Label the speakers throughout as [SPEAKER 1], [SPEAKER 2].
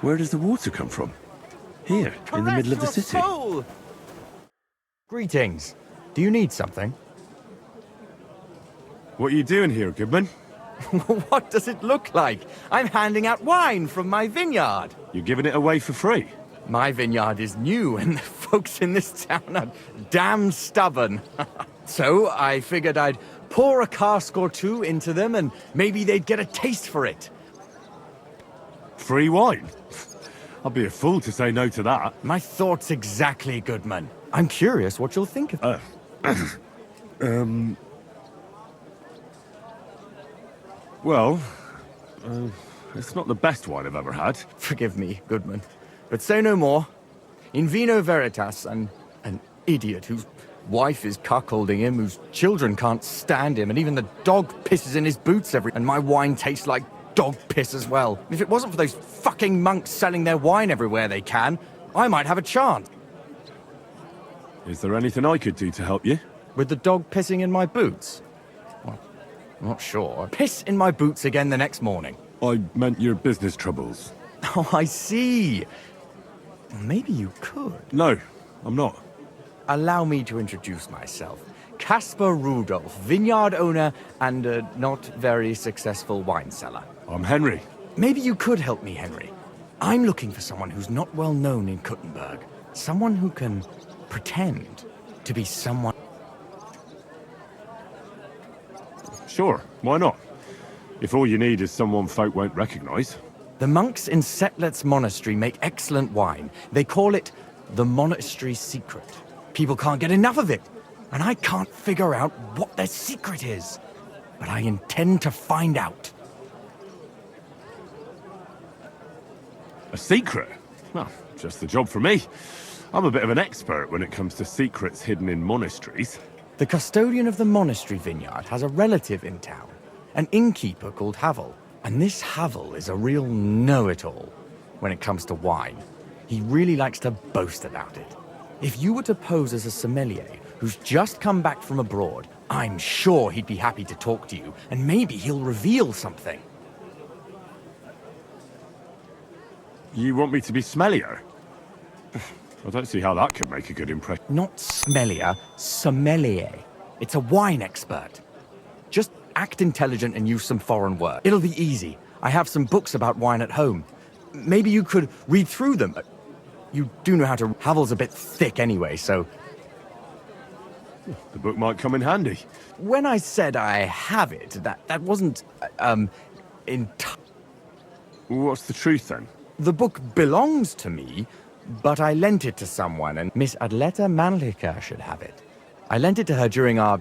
[SPEAKER 1] Where does the water come from? Here, in the middle of the city.
[SPEAKER 2] Soul. Greetings. Do you need something?
[SPEAKER 1] What are you doing here, Goodman?
[SPEAKER 2] What does it look like? I'm handing out wine from my vineyard.
[SPEAKER 1] You're giving it away for free?
[SPEAKER 2] My vineyard is new, and the folks in this town are damn stubborn. So I figured I'd pour a cask or two into them, and maybe they'd get a taste for it.
[SPEAKER 1] Free wine? I'll be a fool to say no to that.
[SPEAKER 2] My thoughts exactly, Goodman. I'm curious what you'll think of it.
[SPEAKER 1] Well, it's not the best wine I've ever had.
[SPEAKER 2] Forgive me, Goodman, but say no more. In Vino Veritas, an idiot whose wife is cuckolding him, whose children can't stand him, and even the dog pisses in his boots and my wine tastes like dog piss as well. If it wasn't for those fucking monks selling their wine everywhere they can, I might have a chance.
[SPEAKER 1] Is there anything I could do to help you?
[SPEAKER 2] With the dog pissing in my boots? Well, I'm not sure. Piss in my boots again the next morning.
[SPEAKER 1] I meant your business troubles.
[SPEAKER 2] Oh, I see. Maybe you could.
[SPEAKER 1] No, I'm not.
[SPEAKER 2] Allow me to introduce myself. Casper Rudolph, vineyard owner and a not very successful wine seller.
[SPEAKER 1] I'm Henry.
[SPEAKER 2] Maybe you could help me, Henry. I'm looking for someone who's not well known in Kuttenberg. Someone who can pretend to be someone.
[SPEAKER 1] Sure, why not? If all you need is someone folk won't recognize.
[SPEAKER 2] The monks in Setlet's monastery make excellent wine. They call it the monastery secret. People can't get enough of it, and I can't figure out what their secret is. But I intend to find out.
[SPEAKER 1] A secret? Well, just the job for me. I'm a bit of an expert when it comes to secrets hidden in monasteries.
[SPEAKER 2] The custodian of the monastery vineyard has a relative in town, an innkeeper called Havel. And this Havel is a real know-it-all when it comes to wine. He really likes to boast about it. If you were to pose as a sommelier who's just come back from abroad, I'm sure he'd be happy to talk to you, and maybe he'll reveal something.
[SPEAKER 1] You want me to be smellier? I don't see how that could make a good impression.
[SPEAKER 2] Not smellier, sommelier. It's a wine expert. Just act intelligent and use some foreign words. It'll be easy. I have some books about wine at home. Maybe you could read through them. You do know how to... Havel's a bit thick anyway, so...
[SPEAKER 1] The book might come in handy.
[SPEAKER 2] When I said I have it, that wasn't,
[SPEAKER 1] What's the truth, then?
[SPEAKER 2] The book belongs to me, but I lent it to someone, and Miss Adleta Manlica should have it. I lent it to her during our...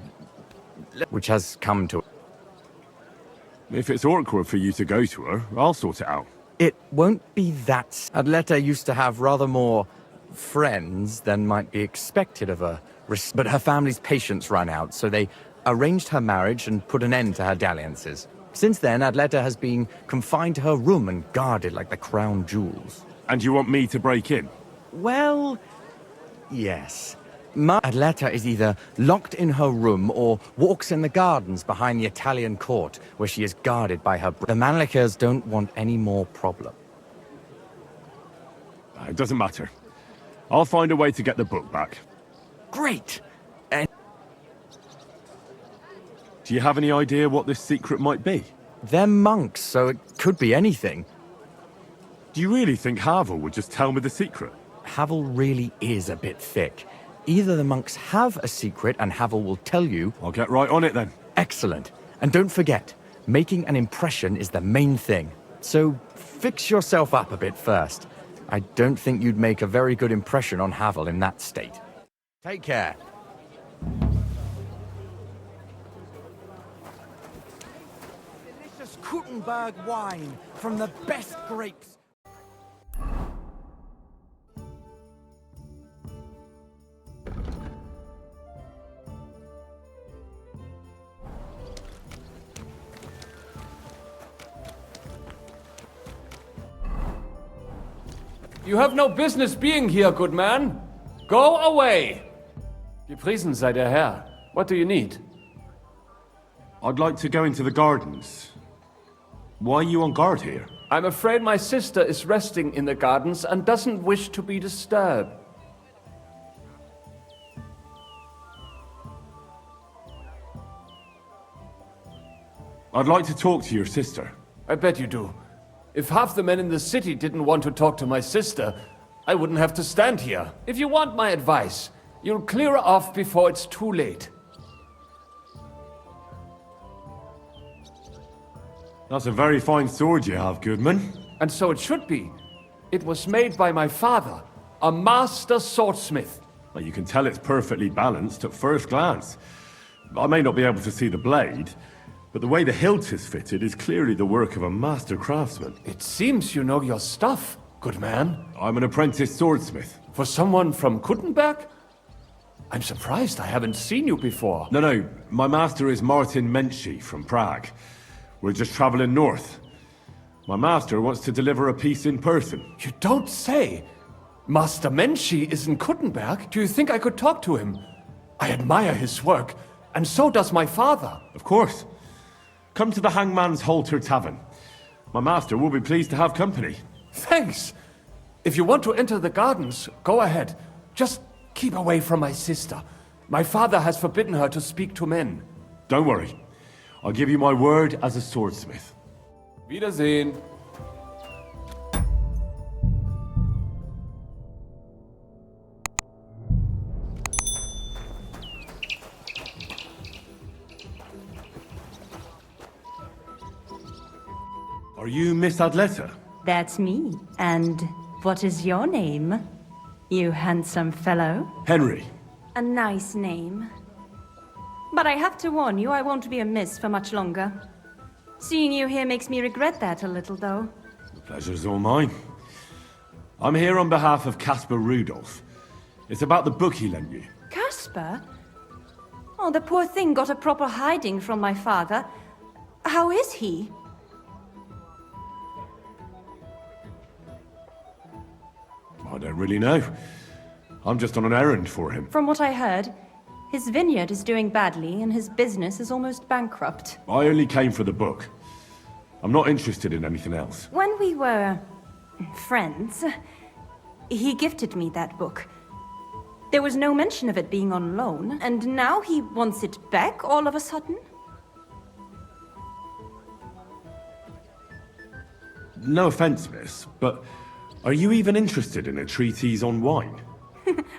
[SPEAKER 2] which has come to...
[SPEAKER 1] If it's awkward for you to go to her, I'll sort it out.
[SPEAKER 2] It won't be that... Adleta used to have rather more friends than might be expected of her. But her family's patience ran out, so they arranged her marriage and put an end to her dalliances. Since then, Adleta has been confined to her room and guarded like the crown jewels.
[SPEAKER 1] And you want me to break in?
[SPEAKER 2] Well, yes. Adleta is either locked in her room or walks in the gardens behind the Italian court, where she is guarded by her... The Manlicas don't want any more problem.
[SPEAKER 1] It doesn't matter. I'll find a way to get the book back.
[SPEAKER 2] Great! And...
[SPEAKER 1] Do you have any idea what this secret might be?
[SPEAKER 2] They're monks, so it could be anything.
[SPEAKER 1] Do you really think Havel would just tell me the secret?
[SPEAKER 2] Havel really is a bit thick. Either the monks have a secret and Havel will tell you...
[SPEAKER 1] I'll get right on it then.
[SPEAKER 2] Excellent. And don't forget, making an impression is the main thing. So fix yourself up a bit first. I don't think you'd make a very good impression on Havel in that state. Take care. Delicious Kuttenberg wine from the best grapes.
[SPEAKER 3] You have no business being here, good man. Go away. Gepriesen sei der Herr. What do you need?
[SPEAKER 1] I'd like to go into the gardens. Why are you on guard here?
[SPEAKER 3] I'm afraid my sister is resting in the gardens and doesn't wish to be disturbed.
[SPEAKER 1] I'd like to talk to your sister.
[SPEAKER 3] I bet you do. If half the men in the city didn't want to talk to my sister, I wouldn't have to stand here. If you want my advice, you'll clear off before it's too late.
[SPEAKER 1] That's a very fine sword you have, Goodman.
[SPEAKER 3] And so it should be. It was made by my father, a master swordsmith.
[SPEAKER 1] Well, you can tell it's perfectly balanced at first glance. I may not be able to see the blade, but the way the hilt is fitted is clearly the work of a master craftsman.
[SPEAKER 3] It seems you know your stuff, good man.
[SPEAKER 1] I'm an apprentice swordsmith.
[SPEAKER 3] For someone from Kuttenberg? I'm surprised I haven't seen you before.
[SPEAKER 1] No, my master is Martin Menschy from Prague. We're just traveling north. My master wants to deliver a piece in person.
[SPEAKER 3] You don't say! Master Menschy is in Kuttenberg? Do you think I could talk to him? I admire his work, and so does my father.
[SPEAKER 1] Of course. Come to the Hangman's Halter Tavern. My master will be pleased to have company.
[SPEAKER 3] Thanks! If you want to enter the gardens, go ahead. Just keep away from my sister. My father has forbidden her to speak to men.
[SPEAKER 1] Don't worry. I'll give you my word as a swordsmith.
[SPEAKER 3] Wiedersehen.
[SPEAKER 1] Are you Miss Adleta?
[SPEAKER 4] That's me. And what is your name, you handsome fellow?
[SPEAKER 1] Henry.
[SPEAKER 4] A nice name. But I have to warn you, I won't be a miss for much longer. Seeing you here makes me regret that a little, though.
[SPEAKER 1] The pleasure's all mine. I'm here on behalf of Casper Rudolph. It's about the book he lent you.
[SPEAKER 4] Casper? Oh, the poor thing got a proper hiding from my father. How is he?
[SPEAKER 1] I don't really know. I'm just on an errand for him.
[SPEAKER 4] From what I heard, his vineyard is doing badly and his business is almost bankrupt.
[SPEAKER 1] I only came for the book. I'm not interested in anything else.
[SPEAKER 4] When we were friends, he gifted me that book. There was no mention of it being on loan, and now he wants it back all of a sudden?
[SPEAKER 1] No offense, miss, but are you even interested in a treatise on wine?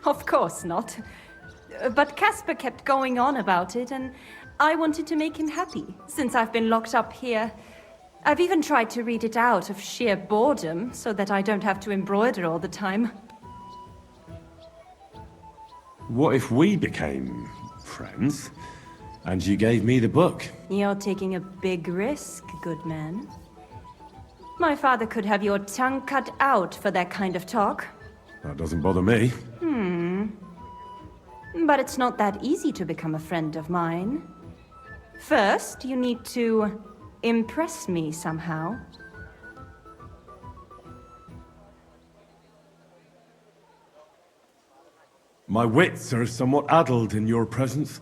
[SPEAKER 4] Of course not. But Casper kept going on about it, and I wanted to make him happy, since I've been locked up here. I've even tried to read it out of sheer boredom, so that I don't have to embroider all the time.
[SPEAKER 1] What if we became friends, and you gave me the book?
[SPEAKER 4] You're taking a big risk, good man. My father could have your tongue cut out for that kind of talk.
[SPEAKER 1] That doesn't bother me.
[SPEAKER 4] But it's not that easy to become a friend of mine. First, you need to impress me somehow.
[SPEAKER 1] My wits are somewhat addled in your presence.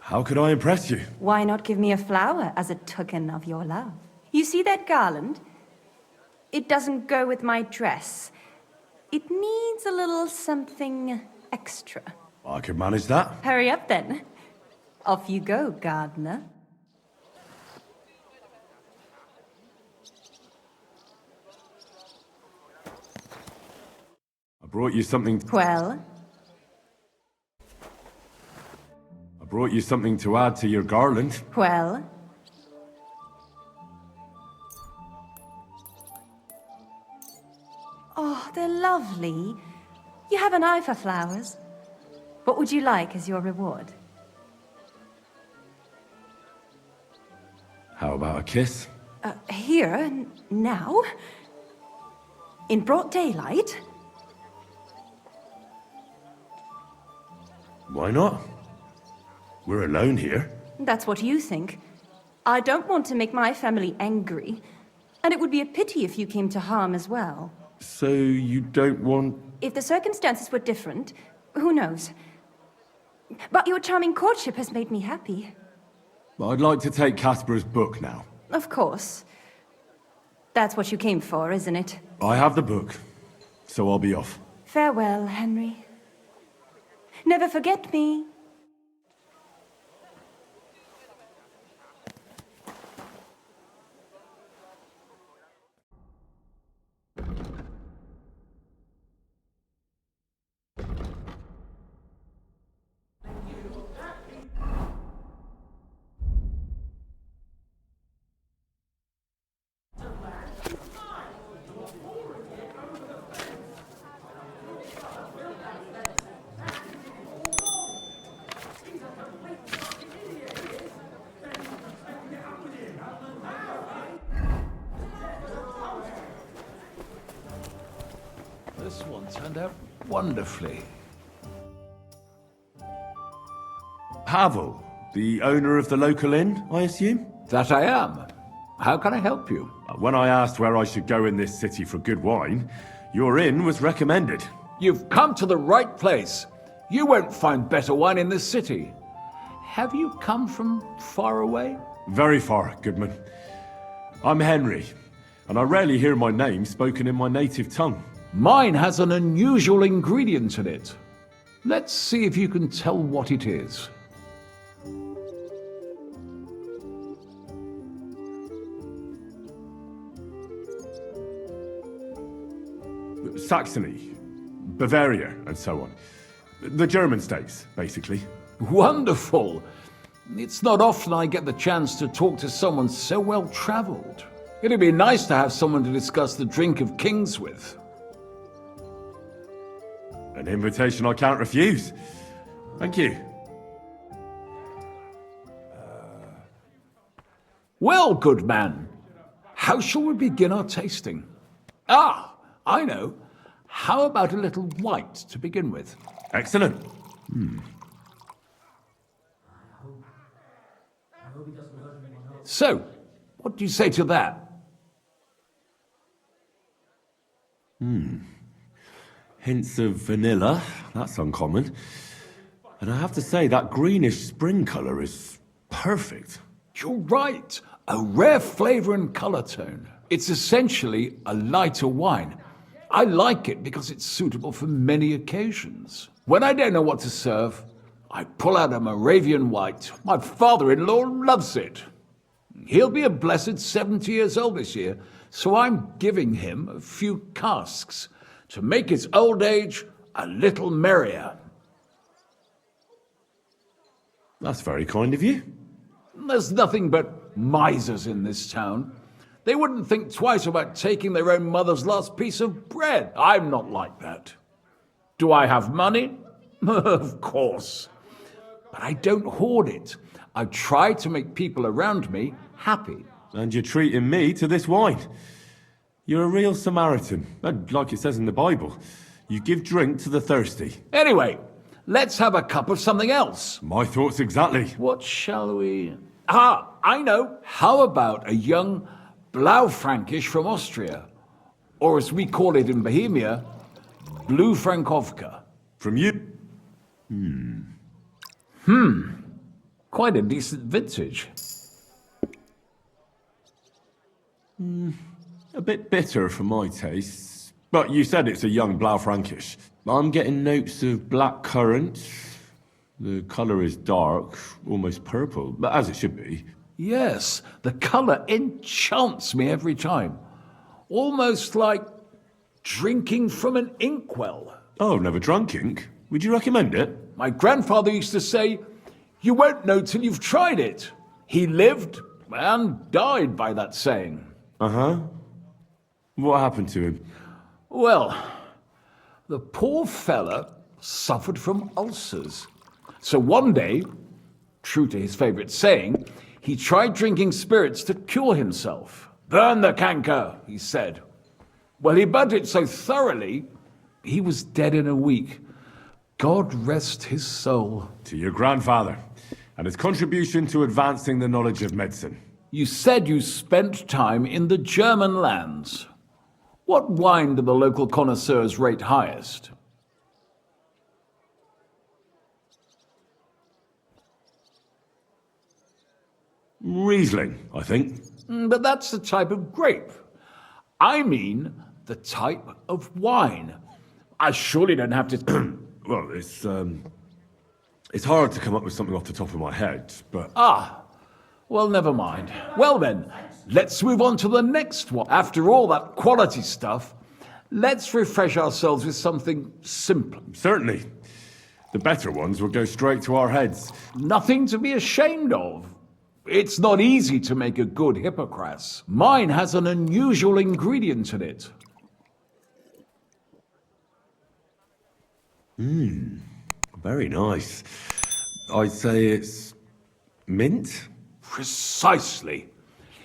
[SPEAKER 1] How could I impress you?
[SPEAKER 4] Why not give me a flower as a token of your love? You see that garland? It doesn't go with my dress. It needs a little something extra.
[SPEAKER 1] I could manage that.
[SPEAKER 4] Hurry up then. Off you go, gardener.
[SPEAKER 1] I brought you something.
[SPEAKER 4] Well,
[SPEAKER 1] I brought you something to add to your garland.
[SPEAKER 4] well. Oh, they're lovely. You have an eye for flowers. What would you like as your reward?
[SPEAKER 1] How about a kiss?
[SPEAKER 4] Here, now? In broad daylight?
[SPEAKER 1] Why not? We're alone here.
[SPEAKER 4] That's what you think. I don't want to make my family angry, and it would be a pity if you came to harm as well.
[SPEAKER 1] So you don't want...
[SPEAKER 4] If the circumstances were different, who knows? But your charming courtship has made me happy.
[SPEAKER 1] I'd like to take Casper's book now.
[SPEAKER 4] Of course. That's what you came for, isn't it?
[SPEAKER 1] I have the book, so I'll be off.
[SPEAKER 4] Farewell, Henry. Never forget me.
[SPEAKER 5] This one turned out wonderfully.
[SPEAKER 1] Havel, the owner of the local inn, I assume?
[SPEAKER 5] That I am. How can I help you?
[SPEAKER 1] When I asked where I should go in this city for good wine, your inn was recommended.
[SPEAKER 5] You've come to the right place. You won't find better wine in this city. Have you come from far away?
[SPEAKER 1] Very far, Goodman. I'm Henry, and I rarely hear my name spoken in my native tongue.
[SPEAKER 5] Mine has an unusual ingredient in it. Let's see if you can tell what it is.
[SPEAKER 1] Saxony, Bavaria, and so on. The German states, basically.
[SPEAKER 5] Wonderful! It's not often I get the chance to talk to someone so well-traveled. It'd be nice to have someone to discuss the drink of kings with.
[SPEAKER 1] An invitation I can't refuse. Thank you.
[SPEAKER 5] Well, good man, how shall we begin our tasting? Ah, I know. How about a little white to begin with?
[SPEAKER 1] Excellent.
[SPEAKER 5] So, what do you say to that?
[SPEAKER 1] Hints of vanilla. That's uncommon. And I have to say, that greenish spring colour is perfect.
[SPEAKER 5] You're right. A rare flavor and color tone. It's essentially a lighter wine. I like it because it's suitable for many occasions. When I don't know what to serve, I pull out a Moravian white. My father-in-law loves it. He'll be a blessed 70 years old this year, so I'm giving him a few casks to make his old age a little merrier.
[SPEAKER 1] That's very kind of you.
[SPEAKER 5] There's nothing but misers in this town. They wouldn't think twice about taking their own mother's last piece of bread. I'm not like that. Do I have money? Of course. But I don't hoard it. I try to make people around me happy.
[SPEAKER 1] And you're treating me to this wine. You're a real Samaritan. And like it says in the Bible, you give drink to the thirsty.
[SPEAKER 5] Anyway, let's have a cup of something else.
[SPEAKER 1] My thoughts exactly.
[SPEAKER 5] What shall we... Ah, I know. How about a young Blaufränkisch from Austria? Or as we call it in Bohemia, Blue Frankovka.
[SPEAKER 1] From you?
[SPEAKER 5] Quite a decent vintage.
[SPEAKER 1] A bit bitter for my tastes. But you said it's a young Blaufränkisch. I'm getting notes of black currant. The colour is dark, almost purple, but as it should be.
[SPEAKER 5] Yes, the color enchants me every time. Almost like drinking from an inkwell.
[SPEAKER 1] Oh, never drunk ink. Would you recommend it?
[SPEAKER 5] My grandfather used to say, "You won't know till you've tried it." He lived and died by that saying.
[SPEAKER 1] Uh-huh. What happened to him?
[SPEAKER 5] Well, the poor fella suffered from ulcers. So one day, true to his favorite saying, he tried drinking spirits to cure himself. "Burn the canker," he said. Well, he burnt it so thoroughly, he was dead in a week. God rest his soul.
[SPEAKER 1] To your grandfather, and his contribution to advancing the knowledge of medicine.
[SPEAKER 5] You said you spent time in the German lands. What wine do the local connoisseurs rate highest?
[SPEAKER 1] Riesling, I think.
[SPEAKER 5] But that's the type of grape. I mean the type of wine. I surely don't have to...
[SPEAKER 1] Well, it's hard to come up with something off the top of my head, but...
[SPEAKER 5] Well, never mind. Well then, let's move on to the next one. After all that quality stuff, let's refresh ourselves with something simpler.
[SPEAKER 1] Certainly. The better ones will go straight to our heads.
[SPEAKER 5] Nothing to be ashamed of. It's not easy to make a good hippocras. Mine has an unusual ingredient in it.
[SPEAKER 1] Very nice. I'd say it's mint?
[SPEAKER 5] Precisely.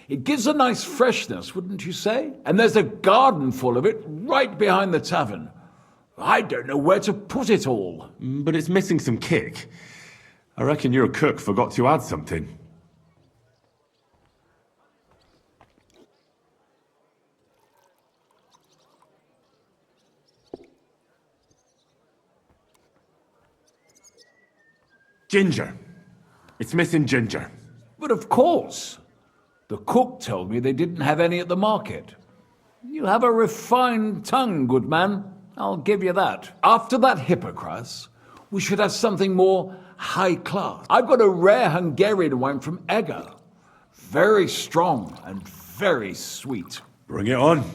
[SPEAKER 5] It gives a nice freshness, wouldn't you say? And there's a garden full of it right behind the tavern. I don't know where to put it all.
[SPEAKER 1] But it's missing some kick. I reckon your cook forgot to add something. Ginger. It's missing ginger.
[SPEAKER 5] But of course. The cook told me they didn't have any at the market. You have a refined tongue, good man. I'll give you that. After that hippocras, we should have something more high class. I've got a rare Hungarian wine from Eger. Very strong and very sweet.
[SPEAKER 1] Bring it on.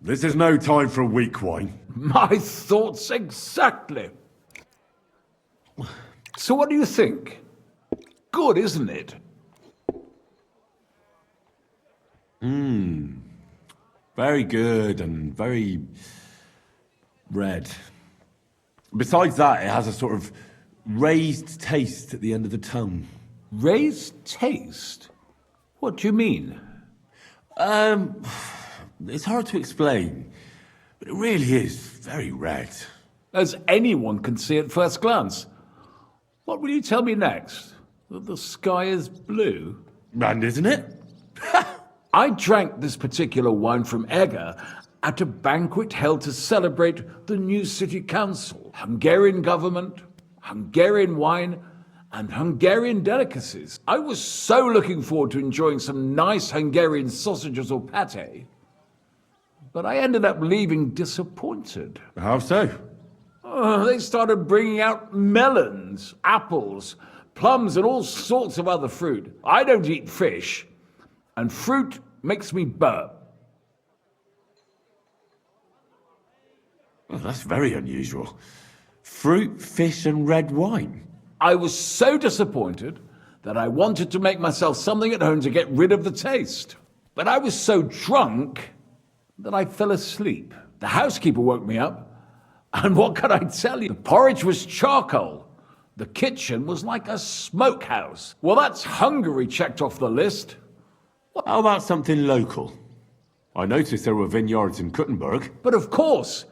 [SPEAKER 1] This is no time for weak wine.
[SPEAKER 5] My thoughts exactly. So what do you think? Good, isn't it?
[SPEAKER 1] Very good and very red. Besides that, it has a sort of raised taste at the end of the tongue.
[SPEAKER 5] Raised taste? What do you mean?
[SPEAKER 1] It's hard to explain, but it really is very red.
[SPEAKER 5] As anyone can see at first glance. What will you tell me next? That the sky is blue?
[SPEAKER 1] And isn't it?
[SPEAKER 5] I drank this particular wine from Eger at a banquet held to celebrate the new city council, Hungarian government, Hungarian wine, and Hungarian delicacies. I was so looking forward to enjoying some nice Hungarian sausages or pate, but I ended up leaving disappointed.
[SPEAKER 1] How so?
[SPEAKER 5] They started bringing out melons, apples, plums, and all sorts of other fruit. I don't eat fish, and fruit makes me burp.
[SPEAKER 1] Well, that's very unusual. Fruit, fish, and red wine.
[SPEAKER 5] I was so disappointed that I wanted to make myself something at home to get rid of the taste. But I was so drunk that I fell asleep. The housekeeper woke me up, and what can I tell you? The porridge was charcoal. The kitchen was like a smokehouse. Well, that's Hungary checked off the list.
[SPEAKER 1] How about something local? I noticed there were vineyards in Kuttenberg.
[SPEAKER 5] But of course,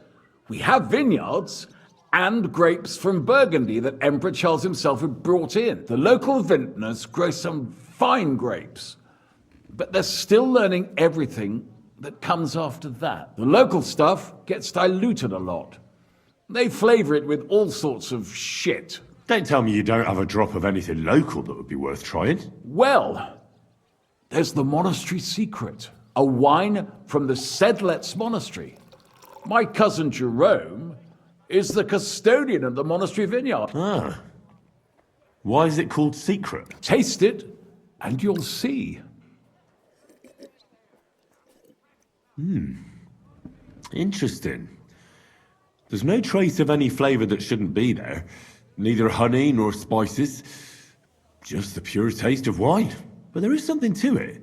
[SPEAKER 5] we have vineyards and grapes from Burgundy that Emperor Charles himself had brought in. The local vintners grow some fine grapes, but they're still learning everything that comes after that. The local stuff gets diluted a lot. They flavor it with all sorts of shit.
[SPEAKER 1] Don't tell me you don't have a drop of anything local that would be worth trying.
[SPEAKER 5] Well, there's the monastery secret, a wine from the Sedlets monastery. My cousin Jermoe is the custodian of the monastery vineyard.
[SPEAKER 1] Ah. Why is it called secret?
[SPEAKER 5] Taste it, and you'll see.
[SPEAKER 1] Interesting. There's no trace of any flavour that shouldn't be there. Neither honey nor spices. Just the pure taste of wine. But there is something to it.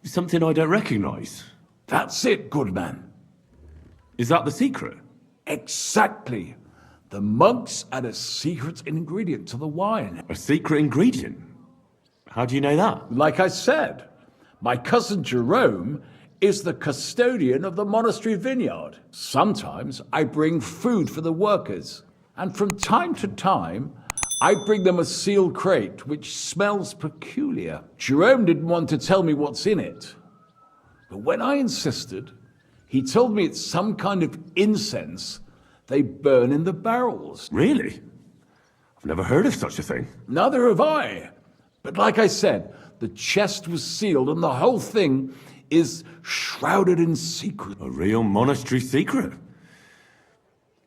[SPEAKER 1] Something I don't recognise.
[SPEAKER 5] That's it, good man.
[SPEAKER 1] Is that the secret?
[SPEAKER 5] Exactly. The monks add a secret ingredient to the wine.
[SPEAKER 1] A secret ingredient? How do you know that?
[SPEAKER 5] Like I said, my cousin Jermoe is the custodian of the monastery vineyard. Sometimes I bring food for the workers, and from time to time, I bring them a sealed crate which smells peculiar. Jermoe didn't want to tell me what's in it, but when I insisted, he told me it's some kind of incense they burn in the barrels.
[SPEAKER 1] Really? I've never heard of such a thing.
[SPEAKER 5] Neither have I. But like I said, the chest was sealed and the whole thing is shrouded in secret.
[SPEAKER 1] A real monastery secret.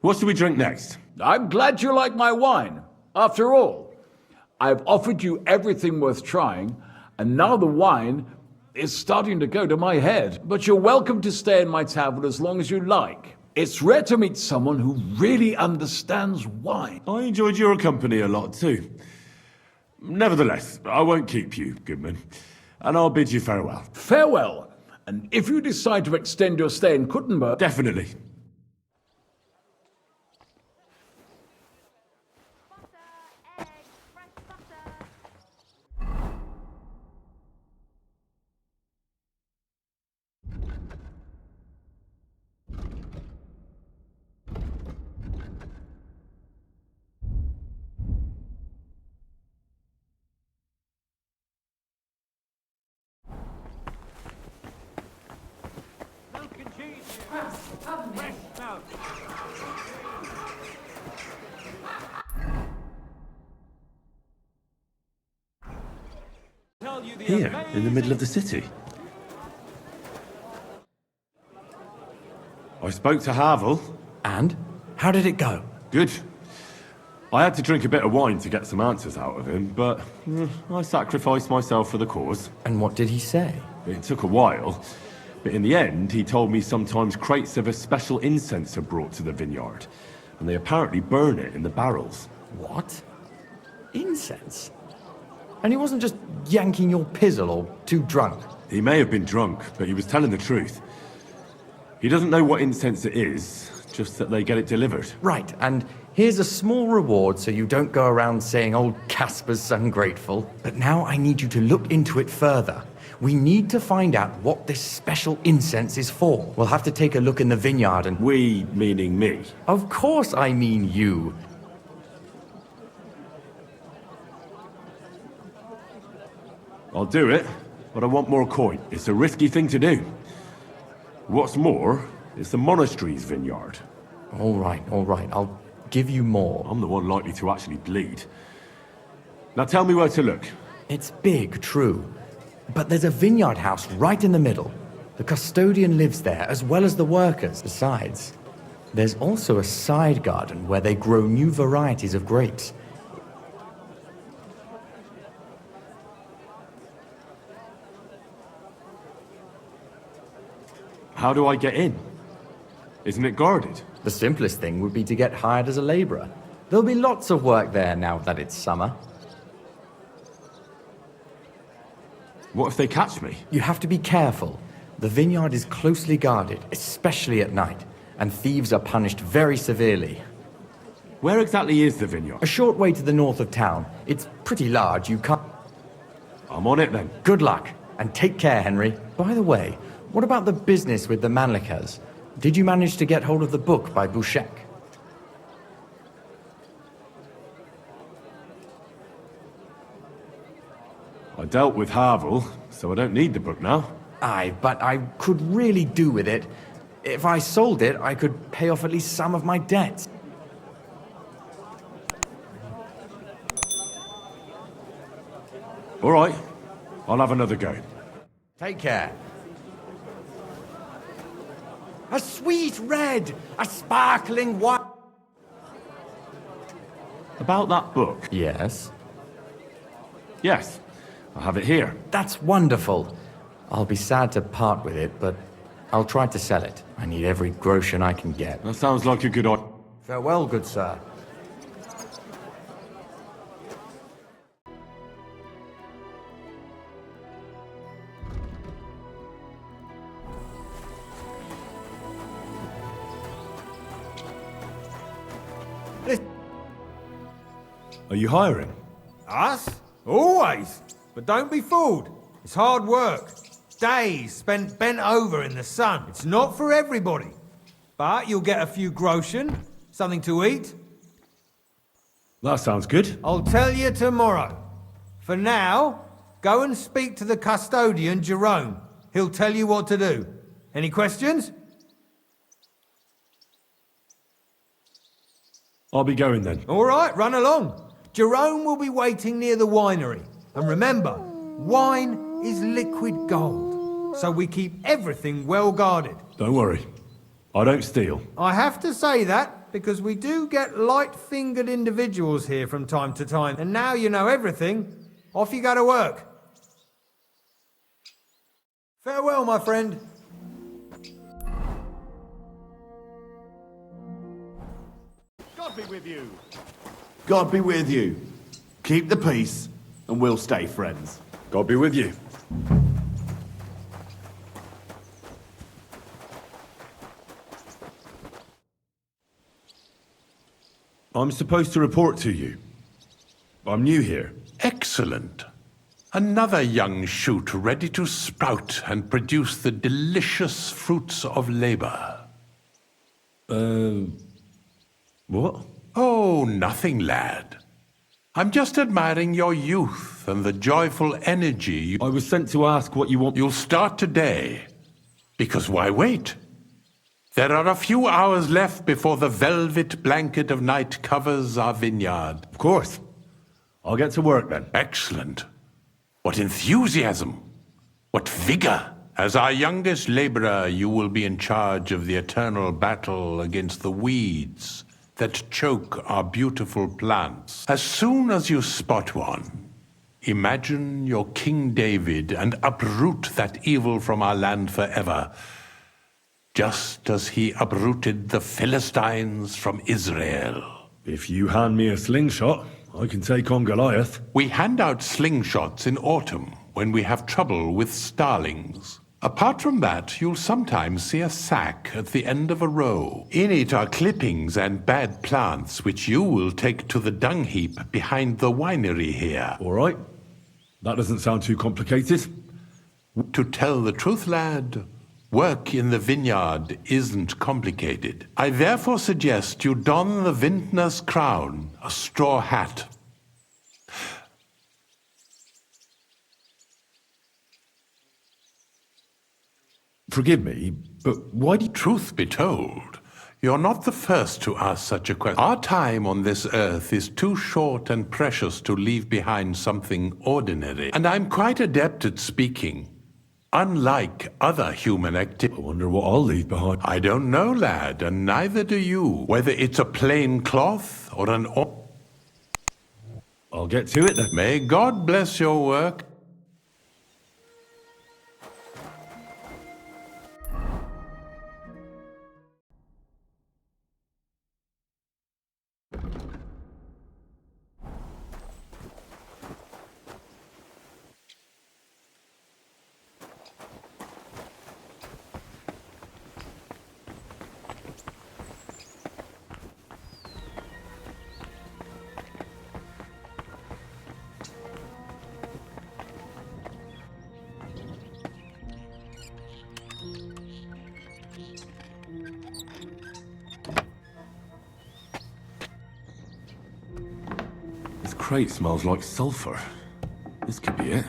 [SPEAKER 1] What should we drink next?
[SPEAKER 5] I'm glad you like my wine. After all, I've offered you everything worth trying, and now the wine is starting to go to my head. But you're welcome to stay in my tavern as long as you like. It's rare to meet someone who really understands wine.
[SPEAKER 1] I enjoyed your company a lot too. Nevertheless, I won't keep you, Goodman, and I'll bid you farewell.
[SPEAKER 5] Farewell, and if you decide to extend your stay in Kuttenberg...
[SPEAKER 1] Definitely. Here, in the middle of the city. I spoke to Havel.
[SPEAKER 2] And? How did it go?
[SPEAKER 1] Good. I had to drink a bit of wine to get some answers out of him, but I sacrificed myself for the cause.
[SPEAKER 2] And what did he say?
[SPEAKER 1] It took a while, but in the end, he told me sometimes crates of a special incense are brought to the vineyard, and they apparently burn it in the barrels.
[SPEAKER 2] What? Incense? And he wasn't just yanking your pizzle or too drunk?
[SPEAKER 1] He may have been drunk, but he was telling the truth. He doesn't know what incense it is, just that they get it delivered.
[SPEAKER 2] Right, and here's a small reward so you don't go around saying old Casper's ungrateful. But now I need you to look into it further. We need to find out what this special incense is for. We'll have to take a look in the vineyard and...
[SPEAKER 1] We, meaning me.
[SPEAKER 2] Of course I mean you.
[SPEAKER 1] I'll do it, but I want more coin. It's a risky thing to do. What's more, it's the monastery's vineyard.
[SPEAKER 2] All right, I'll give you more.
[SPEAKER 1] I'm the one likely to actually bleed. Now tell me where to look.
[SPEAKER 2] It's big, true. But there's a vineyard house right in the middle. The custodian lives there, as well as the workers. Besides, there's also a side garden where they grow new varieties of grapes.
[SPEAKER 1] How do I get in? Isn't it guarded?
[SPEAKER 2] The simplest thing would be to get hired as a laborer. There'll be lots of work there now that it's summer.
[SPEAKER 1] What if they catch me?
[SPEAKER 2] You have to be careful. The vineyard is closely guarded, especially at night, and thieves are punished very severely.
[SPEAKER 1] Where exactly is the vineyard?
[SPEAKER 2] A short way to the north of town. It's pretty large, you can't...
[SPEAKER 1] I'm on it then.
[SPEAKER 2] Good luck, and take care, Henry. By the way, what about the business with the Manlikas? Did you manage to get hold of the book by Bouchek?
[SPEAKER 1] I dealt with Havel, so I don't need the book now.
[SPEAKER 2] Aye, but I could really do with it. If I sold it, I could pay off at least some of my debts.
[SPEAKER 1] All right, I'll have another go.
[SPEAKER 2] Take care. A sweet red, a sparkling white.
[SPEAKER 1] About that book?
[SPEAKER 2] Yes?
[SPEAKER 1] Yes, I have it here.
[SPEAKER 2] That's wonderful. I'll be sad to part with it, but I'll try to sell it. I need every groschen I can get.
[SPEAKER 1] That sounds like a good idea.
[SPEAKER 2] Farewell, good sir.
[SPEAKER 1] Are you hiring?
[SPEAKER 6] Us? Always. But don't be fooled. It's hard work. Days spent bent over in the sun. It's not for everybody. But you'll get a few groschen, something to eat.
[SPEAKER 1] That sounds good.
[SPEAKER 6] I'll tell you tomorrow. For now, go and speak to the custodian, Jermoe. He'll tell you what to do. Any questions?
[SPEAKER 1] I'll be going then.
[SPEAKER 6] All right, run along. Jermoe will be waiting near the winery. And remember, wine is liquid gold. so we keep everything well guarded.
[SPEAKER 1] Don't worry. I don't steal.
[SPEAKER 6] I have to say that because we do get light-fingered individuals here from time to time. And now you know everything, off you go to work. Farewell, my friend.
[SPEAKER 1] God be with you.
[SPEAKER 7] God be with you. Keep the peace, and we'll stay friends.
[SPEAKER 1] God be with you. I'm supposed to report to you. I'm new here.
[SPEAKER 8] Excellent. Another young shoot ready to sprout and produce the delicious fruits of labor.
[SPEAKER 1] What?
[SPEAKER 8] Oh, nothing, lad. I'm just admiring your youth and the joyful energy.
[SPEAKER 1] I was sent to ask what you want.
[SPEAKER 8] You'll start today. Because why wait? There are a few hours left before the velvet blanket of night covers our vineyard.
[SPEAKER 1] Of course. I'll get to work then.
[SPEAKER 8] Excellent. What enthusiasm! What vigor! As our youngest laborer, you will be in charge of the eternal battle against the weeds that choke our beautiful plants. As soon as you spot one, imagine you're King David and uproot that evil from our land forever, just as he uprooted the Philistines from Israel.
[SPEAKER 1] If you hand me a slingshot, I can take on Goliath.
[SPEAKER 8] We hand out slingshots in autumn when we have trouble with starlings. Apart from that, you'll sometimes see a sack at the end of a row. In it are clippings and bad plants, which you will take to the dung heap behind the winery here.
[SPEAKER 1] All right. That doesn't sound too complicated.
[SPEAKER 8] To tell the truth, lad, work in the vineyard isn't complicated. I therefore suggest you don the vintner's crown, a straw hat.
[SPEAKER 1] Forgive me, but why do you...
[SPEAKER 8] Truth be told, you're not the first to ask such a question. Our time on this earth is too short and precious to leave behind something ordinary. And I'm quite adept at speaking. Unlike other human activities.
[SPEAKER 1] I wonder what I'll leave behind.
[SPEAKER 8] I don't know, lad, and neither do you. Whether it's a plain cloth or an...
[SPEAKER 1] I'll get to it then.
[SPEAKER 8] May God bless your work.
[SPEAKER 1] This crate smells like sulfur. This could be it.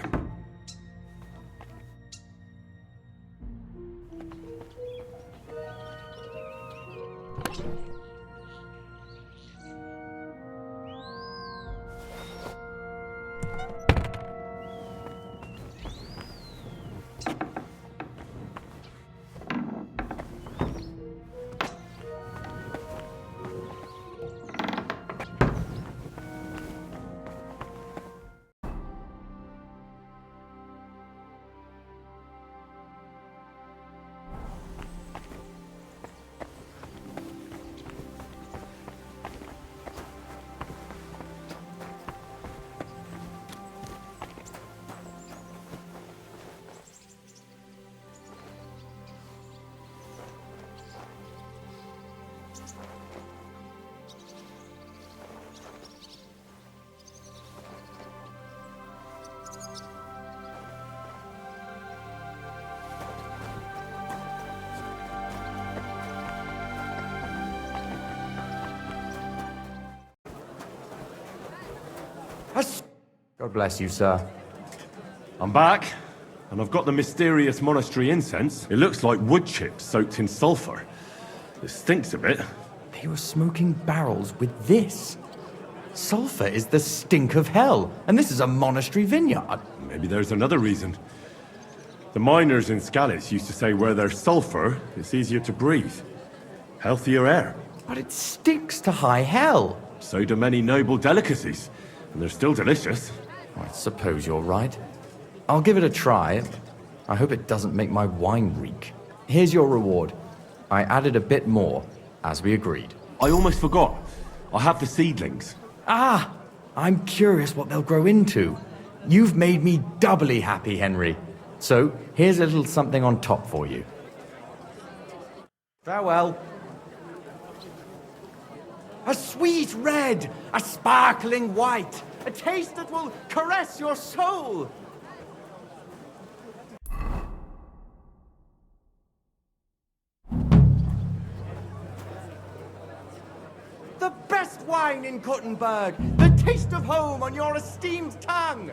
[SPEAKER 2] God bless you, sir.
[SPEAKER 1] I'm back, and I've got the mysterious monastery incense. It looks like wood chips soaked in sulfur. It stinks a bit.
[SPEAKER 2] They were smoking barrels with this. Sulfur is the stink of hell, and this is a monastery vineyard.
[SPEAKER 1] Maybe there's another reason. The miners in Scalitz used to say where there's sulfur, it's easier to breathe. Healthier air.
[SPEAKER 2] But it sticks to high hell.
[SPEAKER 1] So do many noble delicacies, and they're still delicious.
[SPEAKER 2] I suppose you're right. I'll give it a try. I hope it doesn't make my wine reek. Here's your reward. I added a bit more, as we agreed.
[SPEAKER 1] I almost forgot. I have the seedlings.
[SPEAKER 2] Ah! I'm curious what they'll grow into. You've made me doubly happy, Henry. So, here's a little something on top for you. Farewell. A sweet red, a sparkling white, a taste that will caress your soul. The best wine in Gothenburg, the taste of home on your esteemed tongue.